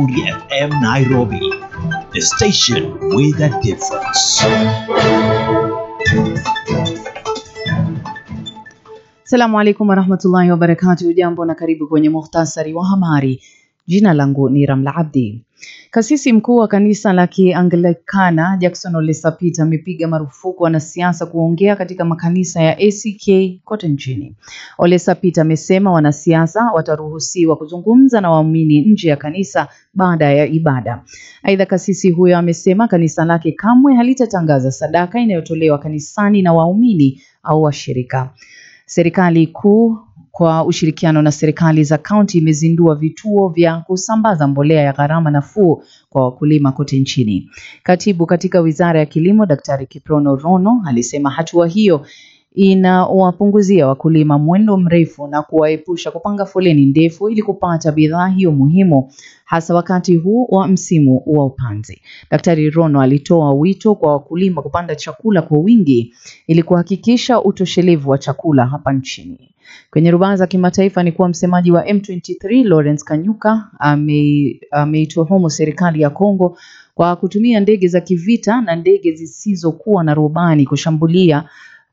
FM Nairobi, the station with a difference. Assalamu alaikum warahmatullahi wabarakatuh. Jambo na karibu kwenye muhtasari wa habari. Jina langu ni Ramla Abdi. Kasisi mkuu wa kanisa la Kianglikana Jackson Ole Sapit amepiga marufuku wanasiasa kuongea katika makanisa ya ACK kote nchini. Ole Sapit amesema wanasiasa wataruhusiwa kuzungumza na waumini nje ya kanisa baada ya ibada. Aidha, kasisi huyo amesema kanisa lake kamwe halitatangaza sadaka inayotolewa kanisani na waumini au washirika. Serikali kuu kwa ushirikiano na serikali za kaunti imezindua vituo vya kusambaza mbolea ya gharama nafuu kwa wakulima kote nchini. Katibu katika Wizara ya Kilimo Daktari Kiprono Rono alisema hatua hiyo inawapunguzia wakulima mwendo mrefu na kuwaepusha kupanga foleni ndefu ili kupata bidhaa hiyo muhimu, hasa wakati huu wa msimu wa upanzi. Daktari Rono alitoa wito kwa wakulima kupanda chakula kwa wingi ili kuhakikisha utoshelevu wa chakula hapa nchini. Kwenye rubaa za kimataifa ni kuwa msemaji wa M23 Lawrence Kanyuka ameituhumu serikali ya Kongo kwa kutumia ndege za kivita na ndege zisizokuwa na rubani kushambulia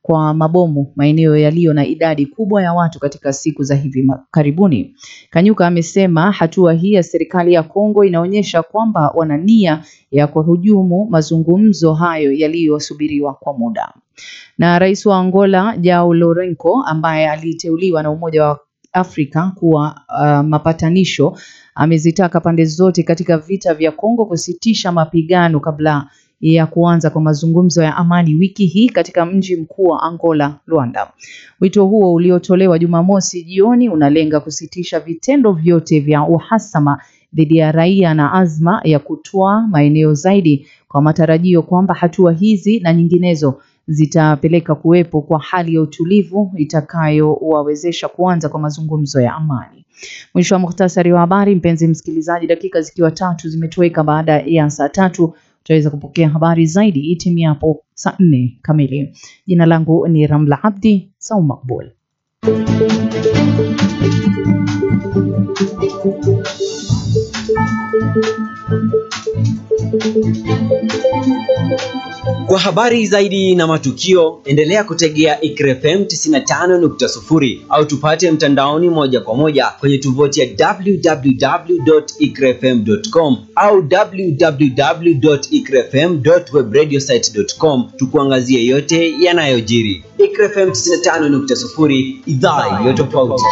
kwa mabomu maeneo yaliyo na idadi kubwa ya watu katika siku za hivi karibuni. Kanyuka amesema hatua hii ya serikali ya Kongo inaonyesha kwamba wana nia ya kuhujumu mazungumzo hayo yaliyosubiriwa kwa muda. Na rais wa Angola João Lourenço ambaye aliteuliwa na Umoja wa Afrika kuwa mapatanisho amezitaka pande zote katika vita vya Kongo kusitisha mapigano kabla ya kuanza kwa mazungumzo ya amani wiki hii katika mji mkuu wa Angola, Luanda. Wito huo uliotolewa Jumamosi jioni unalenga kusitisha vitendo vyote vya uhasama dhidi ya raia na azma ya kutoa maeneo zaidi kwa matarajio kwamba hatua hizi na nyinginezo zitapeleka kuwepo kwa hali ya utulivu itakayowawezesha kuanza kwa mazungumzo ya amani. Mwisho wa muhtasari wa habari, mpenzi msikilizaji, dakika zikiwa 3 zimetoweka baada ya saa 3. Tutaweza kupokea habari zaidi itimiapo saa 4 kamili. Jina langu ni Ramla Abdi. Saum makbul. Kwa habari zaidi na matukio, endelea kutegea Iqra FM 95.0 au tupate mtandaoni moja kwa moja kwenye tovuti ya www.iqrafm.com au www.iqrafm.webradiosite.com tukuangazie yote yanayojiri. Iqra FM 95.0, idhaa ya tofauti.